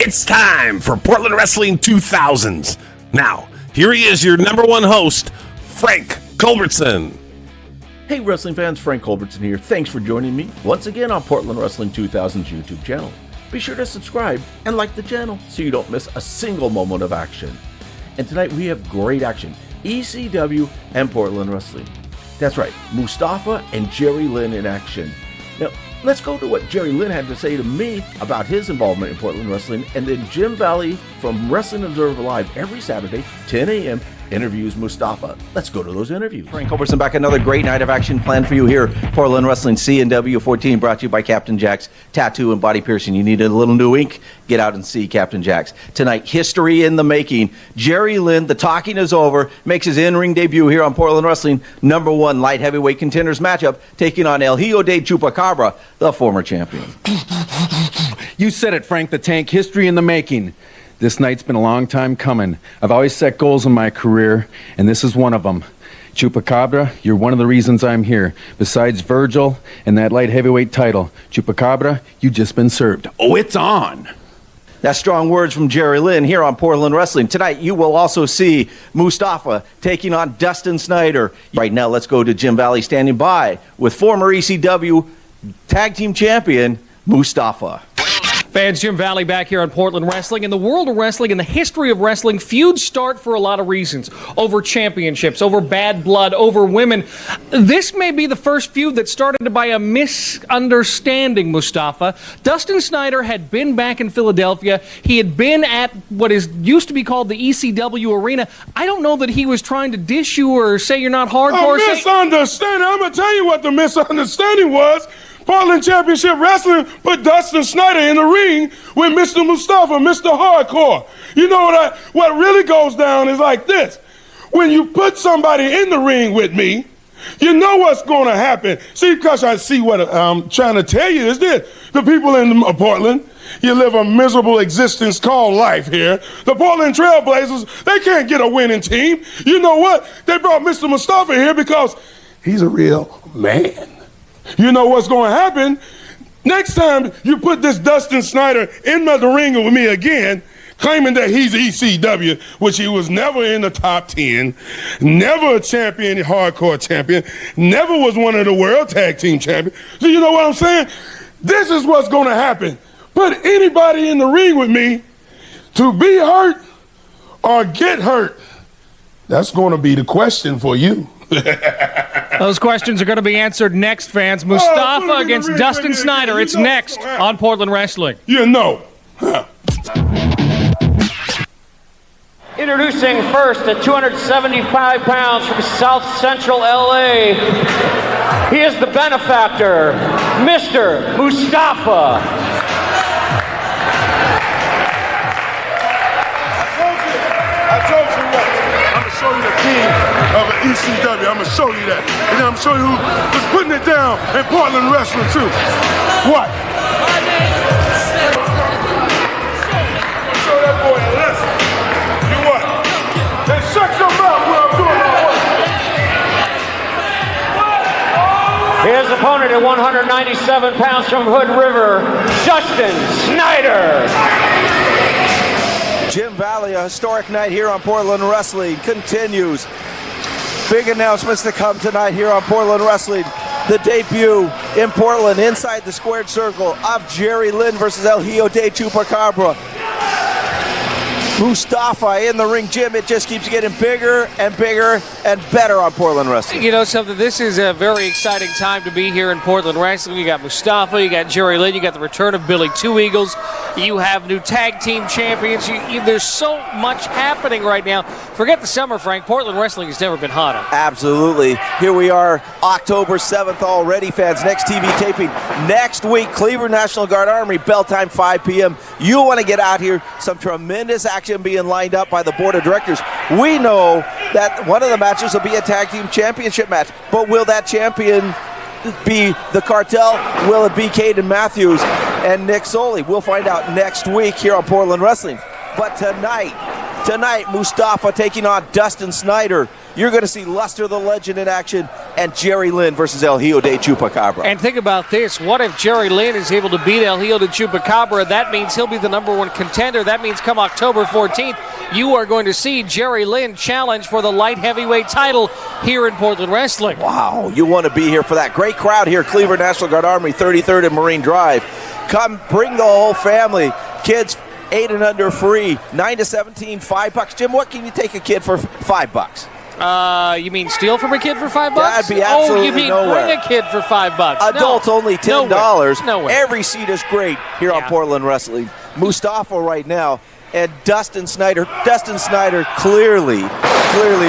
It's time for Portland Wrestling 2000s. Now, here he is, your number one host, Frank Culbertson. Hey wrestling fans, Frank Culbertson here. Thanks for joining me once again on Portland Wrestling 2000's YouTube channel. Be sure to subscribe and like the channel so you don't miss a single moment of action. And tonight we have great action, ECW and Portland Wrestling. That's right, Mustafa and Jerry Lynn in action. Now, let's go to what Jerry Lynn had to say to me about his involvement in Portland Wrestling, and then Jim Valley from Wrestling Observer Live every Saturday, 10 a.m., interviews Mustafa. Let's go to those interviews. Frank Culbertson back, another great night of action planned for you here. Portland Wrestling CNW 14 brought to you by Captain Jack's Tattoo and Body Piercing. You need a little new ink? Get out and see Captain Jack's. Tonight, history in the making. Jerry Lynn, the talking is over, makes his in-ring debut here on Portland Wrestling number one light heavyweight contenders matchup, taking on El Hijo de Chupacabra, the former champion. You said it, Frank the Tank. History in the making. This night's been a long time coming. I've always set goals in my career, and this is one of them. Chupacabra, you're one of the reasons I'm here. Besides Virgil and that light heavyweight title, Chupacabra, you just been served. Oh, it's on! That's strong words from Jerry Lynn here on Portland Wrestling. Tonight, you will also see Mustafa taking on Dustin Snyder. Right now, let's go to Jim Valley standing by with former ECW Tag Team Champion, Mustafa. Fans, Jim Valley back here on Portland Wrestling. In the world of wrestling, in the history of wrestling, feuds start for a lot of reasons. Over championships, over bad blood, over women. This may be the first feud that started by a misunderstanding, Mustafa. Dustin Snyder had been back in Philadelphia. He had been at what used to be called the ECW arena. I don't know that he was trying to dish you or say you're not hardcore. A misunderstanding. I'm going to tell you what the misunderstanding was. Portland Championship Wrestling put Dustin Snyder in the ring with Mr. Mustafa, Mr. Hardcore. You know what really goes down is like this. When you put somebody in the ring with me, you know what's going to happen. See, because I see what I'm trying to tell you is this. The people in Portland, you live a miserable existence called life here. The Portland Trailblazers, they can't get a winning team. You know what? They brought Mr. Mustafa here because he's a real man. You know what's going to happen? Next time you put this Dustin Snyder in the ring with me again, claiming that he's ECW, which he was never in the top 10, never a champion, hardcore champion, never was one of the world tag team champions. So you know what I'm saying? This is what's going to happen. Put anybody in the ring with me to be hurt or get hurt. That's going to be the question for you. Those questions are going to be answered next, fans. Mustafa against Dustin Snyder. It's next on Portland Wrestling. You know. Introducing first at 275 pounds from South Central LA. He is the benefactor, Mr. Mustafa. I told you what. I'm going to show you the king of an ECW. I'm going to show you that. And then I'm going to show you who was putting it down in Portland Wrestling, too. What? Show that boy a lesson. You what? Then shut your mouth when I'm doing my work. His opponent at 197 pounds from Hood River, Dustin Snyder. Jim Valley, a historic night here on Portland Wrestling continues. Big announcements to come tonight here on Portland Wrestling. The debut in Portland inside the squared circle of Jerry Lynn versus El Hijo de Chupacabra. Mustafa in the ring. Jim, it just keeps getting bigger and bigger and better on Portland Wrestling. You know something, this is a very exciting time to be here in Portland Wrestling. You got Mustafa, you got Jerry Lynn, you got the return of Billy Two Eagles, you have new tag team champions. There's so much happening right now. Forget the summer, Frank. Portland Wrestling has never been hotter. Absolutely. Here we are, October 7th already, fans. Next TV taping next week, Cleveland National Guard Armory, bell time 5 p.m. You want to get out here. Some tremendous action being lined up by the board of directors. We know that one of the matches will be a tag team championship match, but will that champion be the Cartel? Will it be Caden Matthews and Nick Soley? We'll find out next week here on Portland Wrestling. But tonight, Mustafa taking on Dustin Snyder. You're going to see Luster the Legend in action. and Jerry Lynn versus El Hijo de Chupacabra. And think about this. What if Jerry Lynn is able to beat El Hijo de Chupacabra? That means he'll be the number one contender. That means come October 14th, you are going to see Jerry Lynn challenge for the light heavyweight title here in Portland Wrestling. Wow, you want to be here for that. Great crowd here, Cleveland National Guard Armory, 33rd and Marine Drive. Come, bring the whole family. Kids 8 and under free, 9 to 17, $5. Jim, what can you take a kid for $5? You mean steal from a kid for $5? That'd be absolutely you mean nowhere. bring a kid for $5? Adults only $10. Nowhere. Every seat is great here on Portland Wrestling. Mustafa right now and Dustin Snyder. Dustin Snyder clearly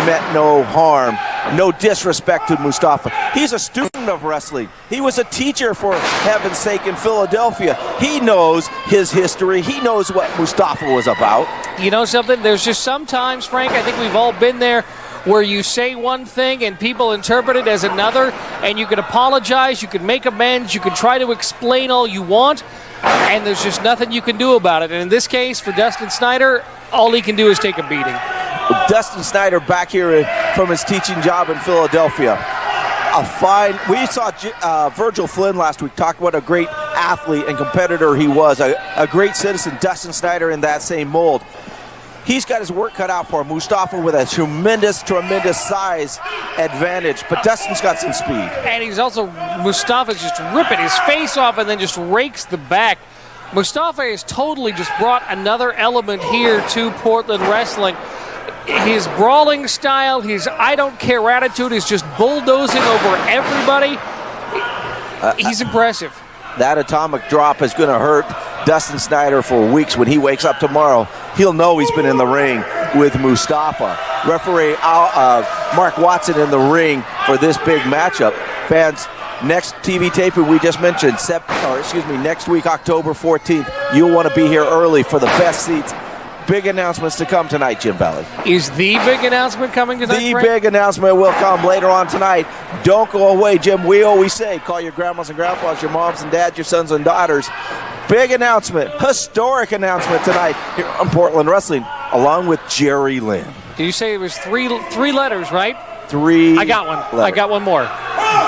meant no harm, no disrespect to Mustafa. He's a student of wrestling. He was a teacher, for heaven's sake, in Philadelphia. He knows his history. He knows what Mustafa was about. You know something? There's just sometimes, Frank, I think we've all been there, where you say one thing and people interpret it as another, and you can apologize, you can make amends, you can try to explain all you want, and there's just nothing you can do about it. And in this case, for Dustin Snyder, all he can do is take a beating. Dustin Snyder back here from his teaching job in Philadelphia. We saw Virgil Flynn last week talk about a great athlete and competitor he was, a great citizen. Dustin Snyder in that same mold. He's got his work cut out for him. Mustafa with a tremendous size advantage, but Dustin's got some speed. And he's also, Mustafa's just ripping his face off and then just rakes the back. Mustafa has totally just brought another element here to Portland Wrestling. His brawling style, his I don't care attitude is just bulldozing over everybody. He's impressive. That atomic drop is going to hurt Dustin Snyder for weeks. When he wakes up tomorrow, he'll know he's been in the ring with Mustafa. Referee Mark Watson in the ring for this big matchup. Fans, next TV taping we just mentioned, next week, October 14th. You'll want to be here early for the best seats. Big announcements to come tonight, Jim Valley. Is the big announcement coming tonight, The Frank? big announcement will come later on tonight. Don't go away, Jim. We always say, call your grandmas and grandpas, your moms and dads, your sons and daughters. Big announcement, historic announcement tonight here on Portland Wrestling, along with Jerry Lynn. Did you say it was three letters, right? 3 I got one. letters. I got one more.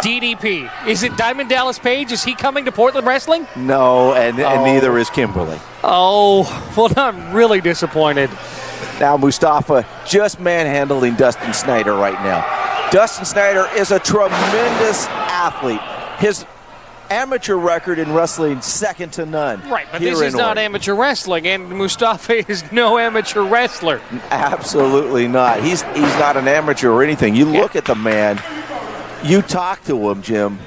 DDP. Is it Diamond Dallas Page? Is he coming to Portland Wrestling? No, and neither is Kimberly. Oh, well, I'm really disappointed. Now Mustafa just manhandling Dustin Snyder right now. Dustin Snyder is a tremendous athlete. His amateur record in wrestling, second to none. Right, but this is not amateur wrestling, and Mustafa is no amateur wrestler. Absolutely not. He's not an amateur or anything. You look at the man, you talk to him, Jim,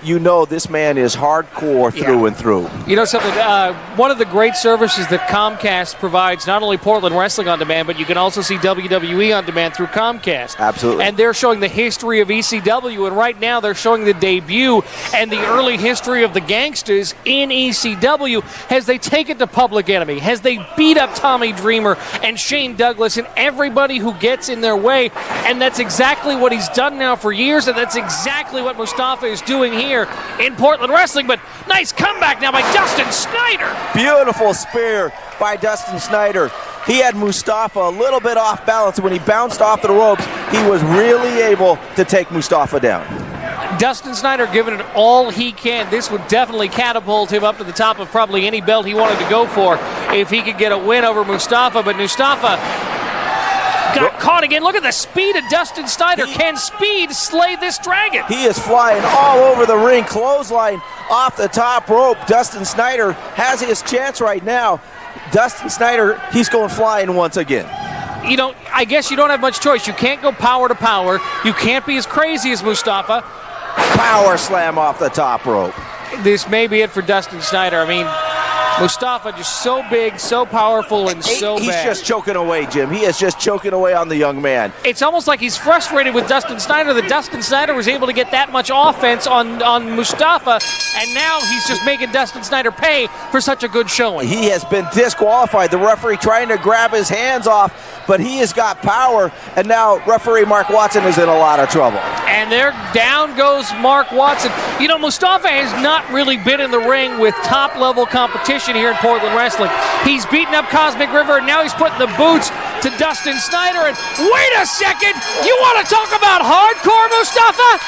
you know this man is hardcore through and through. You know something? One of the great services that Comcast provides, not only Portland Wrestling on Demand, but you can also see WWE on Demand through Comcast. Absolutely. And they're showing the history of ECW, and right now they're showing the debut and the early history of the Gangstas in ECW as they take it to Public Enemy, as they beat up Tommy Dreamer and Shane Douglas and everybody who gets in their way. And that's exactly what he's done now for years, and that's exactly what Mustafa is doing here in Portland Wrestling. But nice comeback now by Dustin Snyder. Beautiful spear by Dustin Snyder. He had Mustafa a little bit off balance. When he bounced off the ropes, he was really able to take Mustafa down. Dustin Snyder giving it all he can. This would definitely catapult him up to the top of probably any belt he wanted to go for if he could get a win over Mustafa. But Mustafa got caught again. Look at the speed of Dustin Snyder. Can speed slay this dragon? He is flying all over the ring. Clothesline off the top rope. Dustin Snyder has his chance right now. Dustin Snyder, he's going flying once again. You know, I guess you don't have much choice. You can't go power to power. You can't be as crazy as Mustafa. Power slam off the top rope. This may be it for Dustin Snyder. I mean, Mustafa just so big, so powerful, and so He's bad. just choking away, Jim. He is just choking away on the young man. It's almost like he's frustrated with Dustin Snyder that Dustin Snyder was able to get that much offense on Mustafa, and now he's just making Dustin Snyder pay for such a good showing. He has been disqualified. The referee trying to grab his hands off, but he has got power, and now referee Mark Watson is in a lot of trouble. And there down goes Mark Watson. You know, Mustafa has not really been in the ring with top-level competition here in Portland Wrestling. He's beaten up Cosmic River, and now he's putting the boots to Dustin Snyder. And wait a second, you want to talk about hardcore, Mustafa?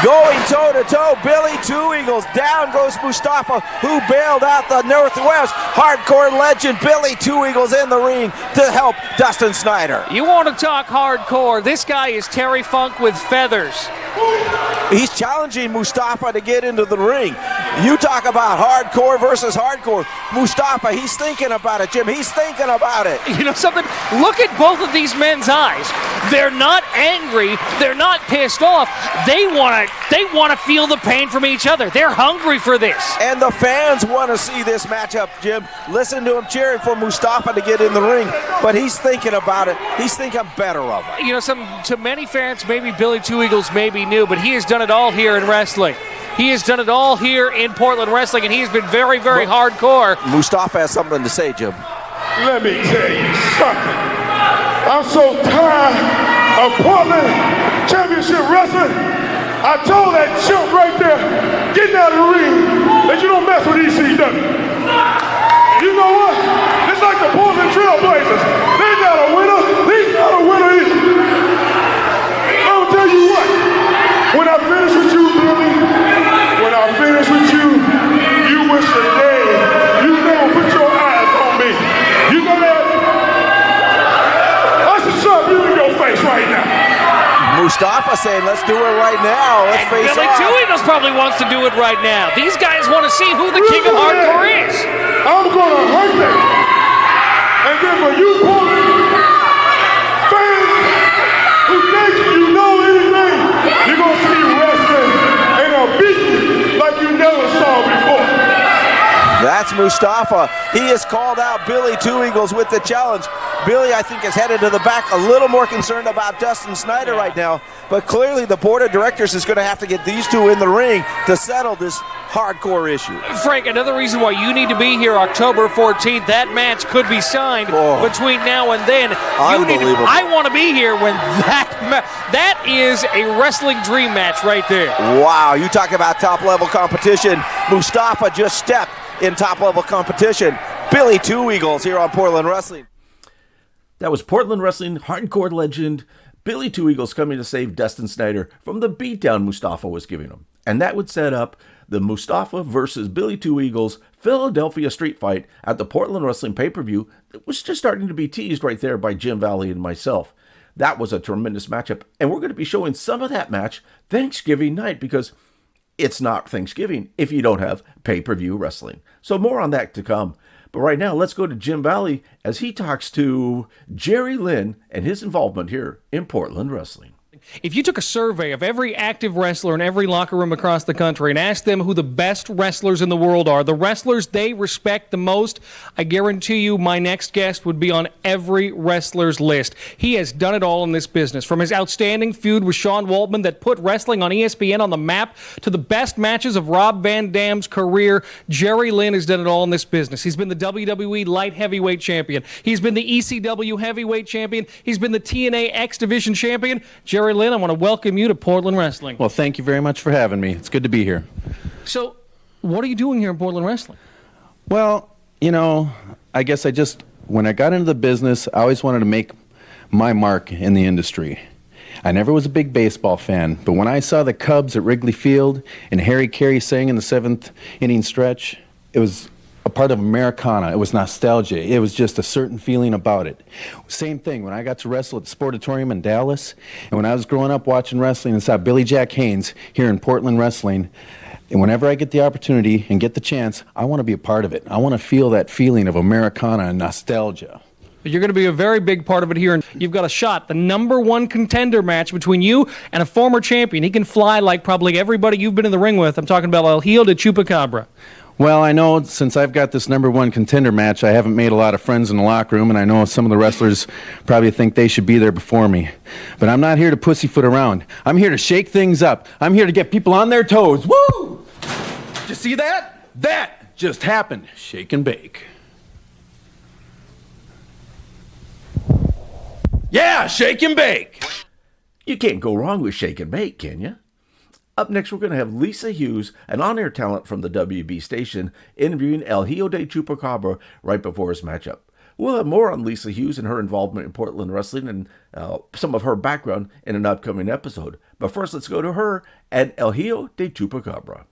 Going toe-to-toe, Billy Two Eagles. Down goes Mustafa, who bailed out the Northwest hardcore legend. Billy Two Eagles in the ring to help Dustin Snyder. You want to talk hardcore? This guy is Terry Funk with feathers. He's challenging Mustafa to get into the ring. You talk about hardcore versus hardcore. Mustafa, he's thinking about it, Jim. He's thinking about it. You know something? Look at both of these men's eyes. They're not angry. They're not pissed off. They want to feel the pain from each other. They're hungry for this. And the fans want to see this matchup, Jim. Listen to him cheering for Mustafa to get in the ring. But he's thinking about it. He's thinking better of it. You know, to many fans, maybe Billy Two Eagles may be new, but he has done it all here in wrestling. He has done it all here in Portland wrestling, and he's been very, very hardcore. Mustafa has something to say, Jim. Let me tell you something. I'm so tired of Portland Championship Wrestling. I told that chump right there, getting out of the ring, that you don't mess with ECW. You know what? It's like the Portland Trailblazers. They got a winner. He's not a winner either. I'll tell you what. When I finish with you, Billy, when I finish with you, you wish a day you never put your eyes on me. You know that? I should shove you in your face right now. Mustafa saying, let's do it right now. Let's face Billy off. Two Eagles probably wants to do it right now. These guys want to see who the king of hardcore is. I'm going to hurt them. And then for you fans who think you know anything, you're going to see wrestling and a beat like you never saw before. That's Mustafa. He has called out Billy Two Eagles with the challenge. Billy, I think, is headed to the back, a little more concerned about Dustin Snyder right now. But clearly the board of directors is going to have to get these two in the ring to settle this hardcore issue. Frank, another reason why you need to be here October 14th. That match could be signed between now and then. Unbelievable. I want to be here when that is a wrestling dream match right there. Wow, you talk about top-level competition. Mustafa just stepped in top-level competition. Billy Two Eagles here on Portland Wrestling. That was Portland Wrestling hardcore legend Billy Two Eagles coming to save Dustin Snyder from the beatdown Mustafa was giving him. And that would set up the Mustafa versus Billy Two Eagles Philadelphia street fight at the Portland Wrestling pay-per-view that was just starting to be teased right there by Jim Valley and myself. That was a tremendous matchup. And we're going to be showing some of that match Thanksgiving night because it's not Thanksgiving if you don't have pay-per-view wrestling. So more on that to come. But right now, let's go to Jim Valley as he talks to Jerry Lynn and his involvement here in Portland Wrestling. If you took a survey of every active wrestler in every locker room across the country and asked them who the best wrestlers in the world are, the wrestlers they respect the most, I guarantee you my next guest would be on every wrestler's list. He has done it all in this business, from his outstanding feud with Sean Waltman that put wrestling on ESPN on the map to the best matches of Rob Van Dam's career. Jerry Lynn has done it all in this business. He's been the WWE light heavyweight champion. He's been the ECW heavyweight champion. He's been the TNA X Division champion. Jerry Lynn, I want to welcome you to Portland Wrestling. Well, thank you very much for having me. It's good to be here. So, what are you doing here in Portland Wrestling? Well, you know, I guess when I got into the business, I always wanted to make my mark in the industry. I never was a big baseball fan, but when I saw the Cubs at Wrigley Field and Harry Carey sang in the seventh inning stretch, it was a part of Americana. It was nostalgia. It was just a certain feeling about it. Same thing when I got to wrestle at the Sportatorium in Dallas, and when I was growing up watching wrestling and saw Billy Jack Haynes here in Portland Wrestling, and whenever I get the opportunity and get the chance, I want to be a part of it. I want to feel that feeling of Americana and nostalgia. You're going to be a very big part of it here, and you've got a shot. The #1 contender match between you and a former champion. He can fly like probably everybody you've been in the ring with. I'm talking about El Heel de Chupacabra. Well, I know since I've got this #1 contender match, I haven't made a lot of friends in the locker room, and I know some of the wrestlers probably think they should be there before me. But I'm not here to pussyfoot around. I'm here to shake things up. I'm here to get people on their toes. Woo! Did you see that? That just happened. Shake and bake. Yeah, shake and bake. You can't go wrong with Shake and Bake, can you? Up next, we're going to have Lisa Hughes, an on-air talent from the WB station, interviewing El Hijo de Chupacabra right before his matchup. We'll have more on Lisa Hughes and her involvement in Portland wrestling and some of her background in an upcoming episode. But first, let's go to her and El Hijo de Chupacabra.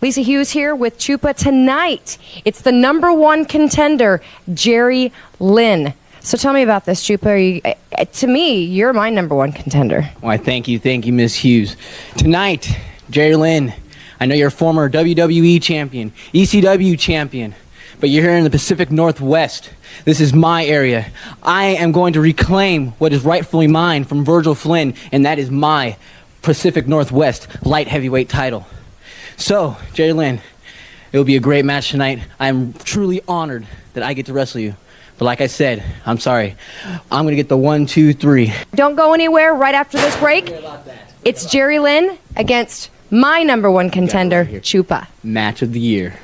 Lisa Hughes here with Chupa tonight. It's the number one contender, Jerry Lynn. So tell me about this, Chupa. To me, you're my number one contender. Why, thank you, Miss Hughes. Tonight, Jerry Lynn, I know you're a former WWE champion, ECW champion, but you're here in the Pacific Northwest. This is my area. I am going to reclaim what is rightfully mine from Virgil Flynn, and that is my Pacific Northwest light heavyweight title. So, Jerry Lynn, it will be a great match tonight. I am truly honored that I get to wrestle you. But like I said, I'm sorry. I'm going to get the 1, 2, 3. Don't go anywhere right after this break. It's Jerry Lynn against my number one contender, Chupa. Match of the year.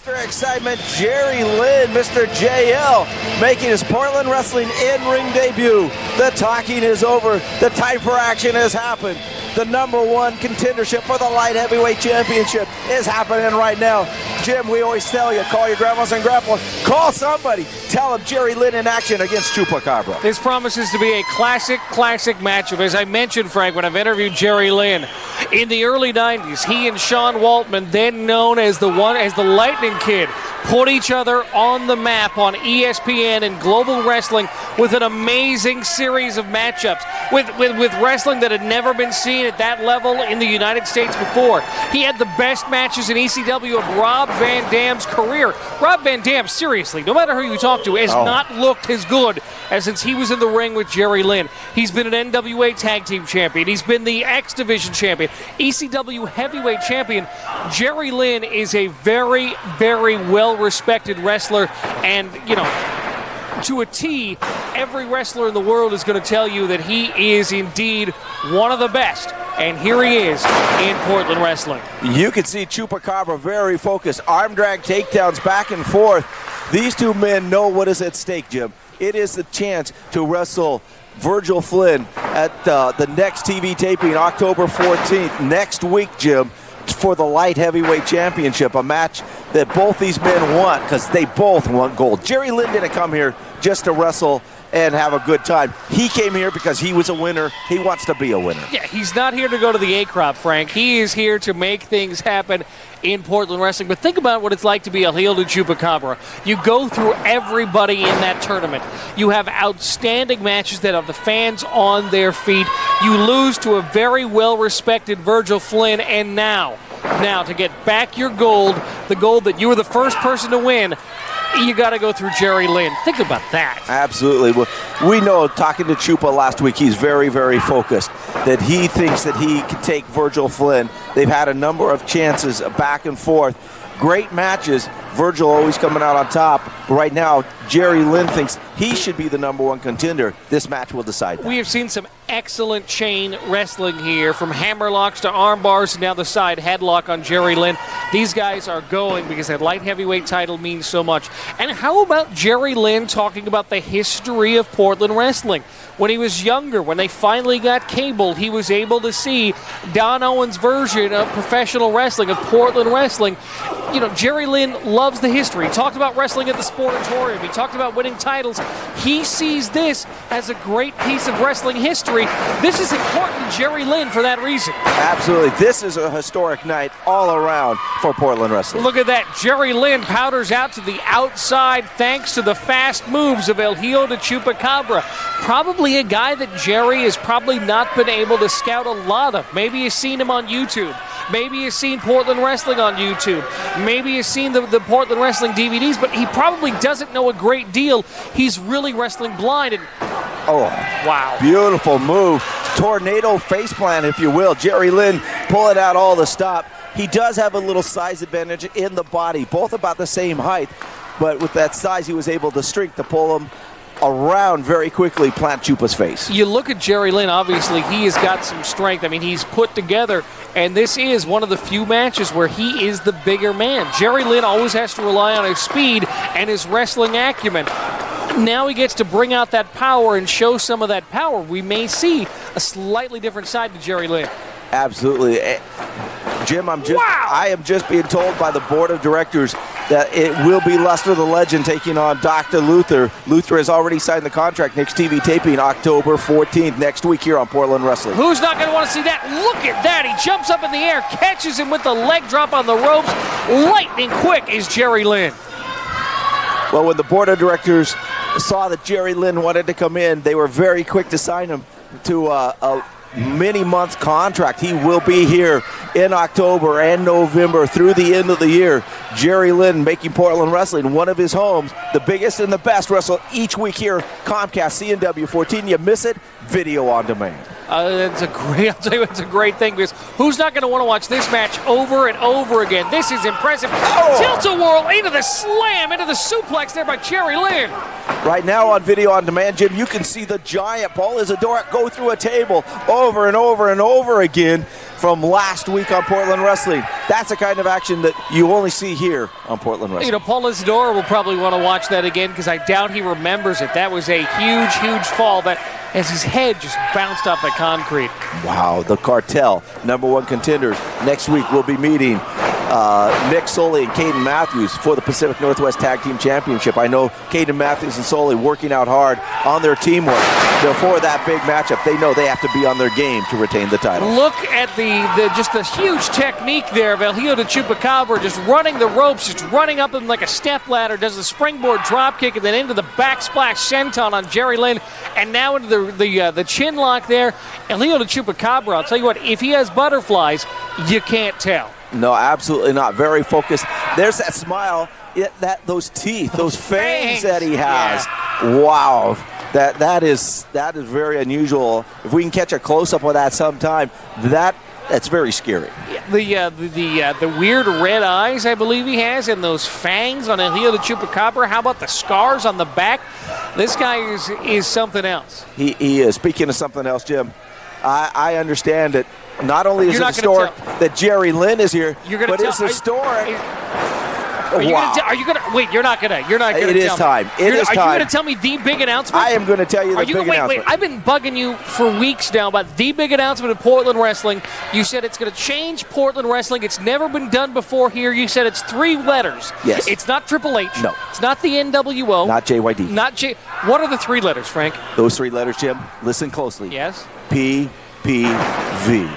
Mr. Excitement, Jerry Lynn, Mr. JL, making his Portland Wrestling in-ring debut. The talking is over. The time for action has happened. The number one contendership for the light heavyweight championship is happening right now. Jim, we always tell you, call your grandmas and grandpas. Call somebody. Tell them Jerry Lynn in action against Chupacabra. This promises to be a classic matchup. As I mentioned, Frank, when I've interviewed Jerry Lynn, in the early 90s, he and Sean Waltman, then known as the Lightning Kid, put each other on the map on ESPN and Global Wrestling with an amazing series of matchups with wrestling that had never been seen at that level in the United States before. He had the best matches in ECW of Rob Van Dam's career. Rob Van Dam, seriously, no matter who you talk to, has not looked as good as since he was in the ring with Jerry Lynn. He's been an NWA Tag Team Champion. He's been the X Division Champion, ECW Heavyweight Champion. Jerry Lynn is a very, very well-respected wrestler, and, you know, to a T, every wrestler in the world is going to tell you that he is indeed one of the best. And here he is in Portland wrestling. You can see Chupacabra very focused. Arm drag takedowns back and forth. These two men know what is at stake, Jim. It is the chance to wrestle Virgil Flynn at the next TV taping, October 14th, next week, Jim, for the light heavyweight championship, a match that both these men want because they both want gold. Jerry Lynn didn't come here just to wrestle and have a good time. He came here because he was a winner. He wants to be a winner. Yeah, he's not here to go to the A-Crop, Frank. He is here to make things happen in Portland wrestling. But think about what it's like to be El Hijo de Chupacabra. You go through everybody in that tournament. You have outstanding matches that have the fans on their feet. You lose to a very well-respected Virgil Flynn, and now to get back your gold, the gold that you were the first person to win, you got to go through Jerry Lynn. Think about that. Absolutely. Well, we know, talking to Chupa last week, he's very, very focused, that he thinks that he can take Virgil Flynn. They've had a number of chances back and forth. Great matches. Virgil always coming out on top. Right now, Jerry Lynn thinks he should be the number one contender. This match will decide that. We have seen some excellent chain wrestling here, from hammerlocks to arm bars, and now the side headlock on Jerry Lynn. These guys are going because that light heavyweight title means so much. And how about Jerry Lynn talking about the history of Portland wrestling? When he was younger, when they finally got cable, he was able to see Don Owen's version of professional wrestling, of Portland wrestling. You know, Jerry Lynn loves the history. He talked about wrestling at the Sportatorium. He talked about winning titles. He sees this as a great piece of wrestling history. This is important to Jerry Lynn for that reason. Absolutely. This is a historic night all around for Portland wrestling. Look at that. Jerry Lynn powders out to the outside thanks to the fast moves of El Hijo de Chupacabra. Probably a guy that Jerry has probably not been able to scout a lot of. Maybe you've seen him on YouTube. Maybe you've seen Portland Wrestling on YouTube. Maybe you've seen the Portland Wrestling DVDs, but he probably doesn't know a great deal. He's really wrestling blind. And oh, wow. Beautiful move. Tornado faceplant, if you will. Jerry Lynn pulling out all the stop. He does have a little size advantage in the body, both about the same height, but with that size, he was able to strength to pull him around very quickly, plant Chupa's face. You look at Jerry Lynn, obviously he has got some strength. I mean, he's put together, and this is one of the few matches where he is the bigger man. Jerry Lynn always has to rely on his speed and his wrestling acumen. Now he gets to bring out that power and show some of that power. We may see a slightly different side to Jerry Lynn. Absolutely. Jim, I am just being told by the board of directors that it will be Lester the Legend taking on Dr. Luther. Luther has already signed the contract. Next TV taping October 14th, next week here on Portland Wrestling. Who's not going to want to see that? Look at that. He jumps up in the air, catches him with the leg drop on the ropes. Lightning quick is Jerry Lynn. Well, when the board of directors saw that Jerry Lynn wanted to come in, they were very quick to sign him to a many-month contract. He will be here in October and November through the end of the year. Jerry Lynn making Portland Wrestling one of his homes. The biggest and the best wrestle each week here. Comcast CNW 14. You miss it, video on demand. I'll tell you, it's a great thing, because who's not going to want to watch this match over and over again? This is impressive. Tilt-a-whirl into the slam, into the suplex there by Jerry Lynn. Right now on video on demand, Jim, you can see the giant Paul Isadora go through a table over and over and over again from last week on Portland Wrestling. That's the kind of action that you only see here on Portland Wrestling. You know, Paul Isadora will probably want to watch that again, because I doubt he remembers it. That was a huge, huge fall that as his head just bounced off the concrete. Wow, the Cartel, #1 contenders. Next week we'll be meeting Nick Soley and Caden Matthews for the Pacific Northwest Tag Team Championship. I know Caden Matthews and Soley working out hard on their teamwork. Before that big matchup, they know they have to be on their game to retain the title. Look at just the huge technique there of El Hijo de Chupacabra, just running the ropes, just running up them like a step ladder, does the springboard drop kick, and then into the backsplash senton on Jerry Lynn, and now into the chin lock there. El Hijo de Chupacabra, I'll tell you what, if he has butterflies, you can't tell. No, absolutely not. Very focused. There's that smile, those teeth, those fangs that he has. Yeah. Wow. That is very unusual. If we can catch a close-up of that sometime, that's very scary. The weird red eyes, I believe he has, and those fangs on El Hijo de Chupacabra. How about the scars on the back? This guy is something else. He is. Speaking of something else, Jim, I understand that not only is it historic that Jerry Lynn is here, but it's historic. Are you going to wait? You're not going to. It is time. It is time. Are you going to tell me the big announcement? I am going to tell you the big announcement. Wait. I've been bugging you for weeks now about the big announcement of Portland Wrestling. You said it's going to change Portland Wrestling. It's never been done before here. You said it's 3 letters. Yes. It's not Triple H. No. It's not the NWO. Not JYD. Not J. What are the 3 letters, Frank? Those 3 letters, Jim. Listen closely. Yes. PPV.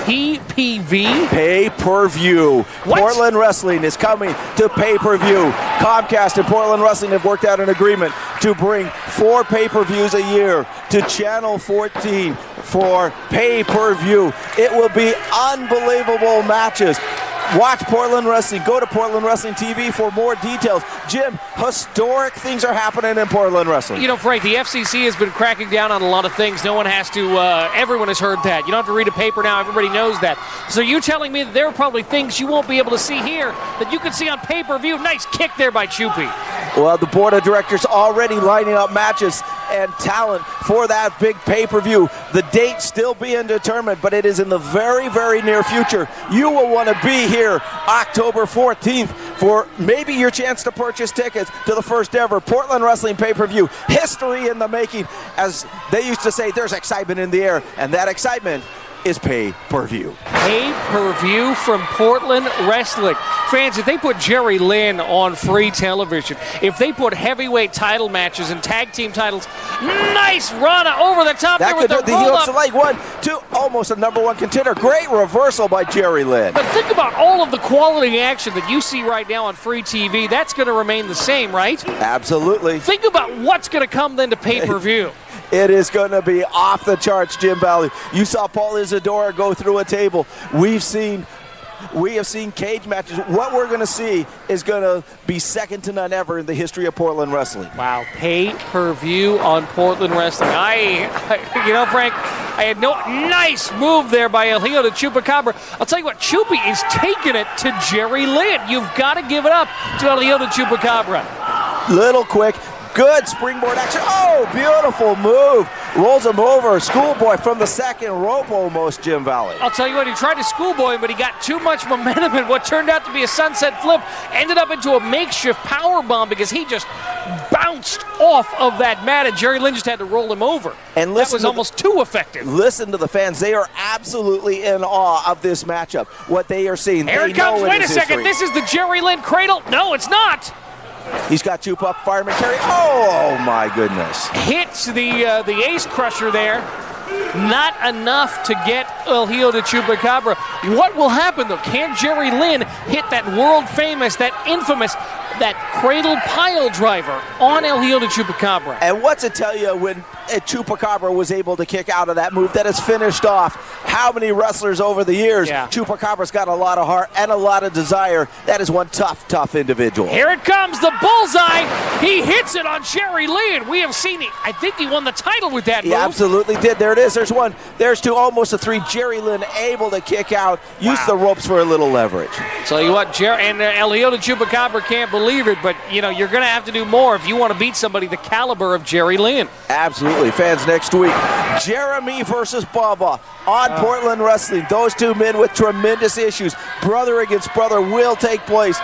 PPV? Pay-per-view. What? Portland Wrestling is coming to pay-per-view. Comcast and Portland Wrestling have worked out an agreement to bring 4 pay-per-views a year to Channel 14 for pay-per-view. It will be unbelievable matches. Watch Portland Wrestling. Go to Portland Wrestling TV for more details. Jim, historic things are happening in Portland Wrestling. You know, Frank, the FCC has been cracking down on a lot of things. No one has to, everyone has heard that. You don't have to read a paper now. Everybody knows that. So you're telling me that there are probably things you won't be able to see here that you can see on pay-per-view. Nice kick there by Chupi. Well, the board of directors already lining up matches and talent for that big pay-per-view. The date still being determined, but it is in the very, very near future. You will want to be here October 14th for maybe your chance to purchase tickets to the first ever Portland Wrestling pay-per-view. History in the making. As they used to say, there's excitement in the air, and that excitement is pay-per-view. Pay-per-view from Portland Wrestling. Fans, if they put Jerry Lynn on free television, if they put heavyweight title matches and tag team titles, nice run over the top that there with the he hooks roll-up. the leg, 1, 2, almost a #1 contender. Great reversal by Jerry Lynn. But think about all of the quality action that you see right now on free TV. That's going to remain the same, right? Absolutely. Think about what's going to come then to pay-per-view. It is going to be off the charts, Jim Valley. You saw Paul Isadora go through a table. We have seen cage matches. What we're going to see is going to be second to none ever in the history of Portland Wrestling. Wow, pay-per-view on Portland Wrestling. Frank, I had no nice move there by El Hijo de Chupacabra. I'll tell you what, Chupi is taking it to Jerry Lynn. You've got to give it up to El Hijo de Chupacabra. Little quick. Good springboard action. Oh, beautiful move. Rolls him over. Schoolboy from the second rope almost, Jim Valley. I'll tell you what, he tried to schoolboy him, but he got too much momentum, and what turned out to be a sunset flip ended up into a makeshift power bomb because he just bounced bounced off of that mat, and Jerry Lynn just had to roll him over. And that was almost too effective. Listen to the fans. They are absolutely in awe of this matchup. What they are seeing. Here it comes. Wait a second. This is the Jerry Lynn cradle. No, it's not. He's got Chupa up, fireman carry. Oh, my goodness. Hits the ace crusher there. Not enough to get El Hijo de Chupacabra. What will happen, though? Can Jerry Lynn hit that world-famous, that infamous, that cradle pile driver on El Hijo de Chupacabra? And what's it tell you when Chupacabra was able to kick out of that move that has finished off how many wrestlers over the years? Yeah. Chupacabra's got a lot of heart and a lot of desire. That is one tough individual. Here it comes, the bullseye. He hits it on Jerry Lynn. We have seen it. I think he won the title with that move. He absolutely did. There it is. There's one. There's two. Almost a three. Jerry Lynn able to kick out. Use the ropes for a little leverage. Tell you what, El Hijo de Chupacabra can't believe it, but you're going to have to do more if you want to beat somebody the caliber of Jerry Lynn. Absolutely. Fans, next week, Jeremy versus Bubba on Portland Wrestling. Those two men with tremendous issues. Brother against brother will take place.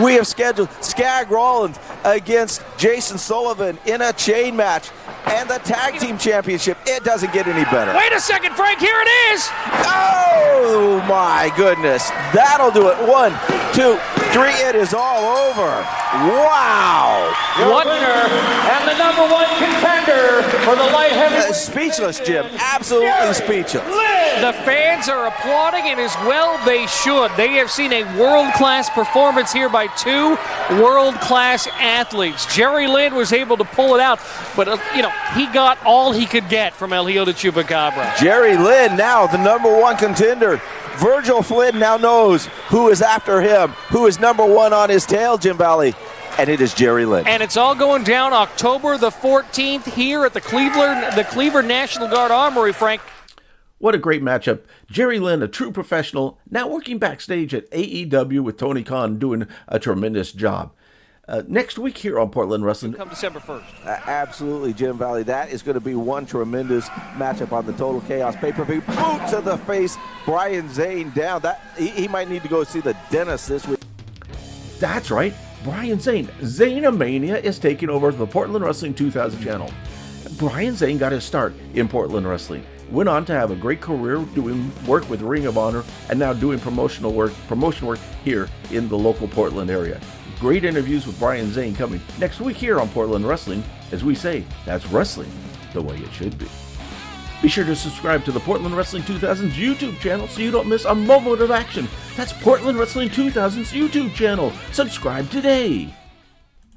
We have scheduled Skag Rollins against Jason Sullivan in a chain match. And the tag team championship. It doesn't get any better. Wait a second, Frank. Here it is. Oh, my goodness. That'll do it. 1, 2, 3. It is all over. Wow. Your winner and the #1 contender for the light heavyweight. Speechless, Jim. Absolutely speechless. The fans are applauding, and as well they should. They have seen a world-class performance here by two world-class athletes. Jerry Lynn was able to pull it out, but, he got all he could get from El Hijo de Chupacabra. Jerry Lynn now the #1 contender. Virgil Flynn now knows who is after him, who is #1 on his tail, Jim Valley, and it is Jerry Lynn. And it's all going down October the 14th here at the Cleveland National Guard Armory, Frank. What a great matchup. Jerry Lynn, a true professional, now working backstage at AEW with Tony Khan, doing a tremendous job. Next week here on Portland Wrestling. Come December 1st. Absolutely, Jim Valley. That is going to be one tremendous matchup on the Total Chaos pay-per-view. Boot to the face, Brian Zane down. He might need to go see the dentist this week. That's right, Brian Zane. Zanemania is taking over the Portland Wrestling 2000 channel. Brian Zane got his start in Portland Wrestling. Went on to have a great career doing work with Ring of Honor and now doing promotion work here in the local Portland area. Great interviews with Brian Zane coming next week here on Portland Wrestling. As we say, that's wrestling the way it should be. Be sure to subscribe to the Portland Wrestling 2000's YouTube channel so you don't miss a moment of action. That's Portland Wrestling 2000's YouTube channel. Subscribe today.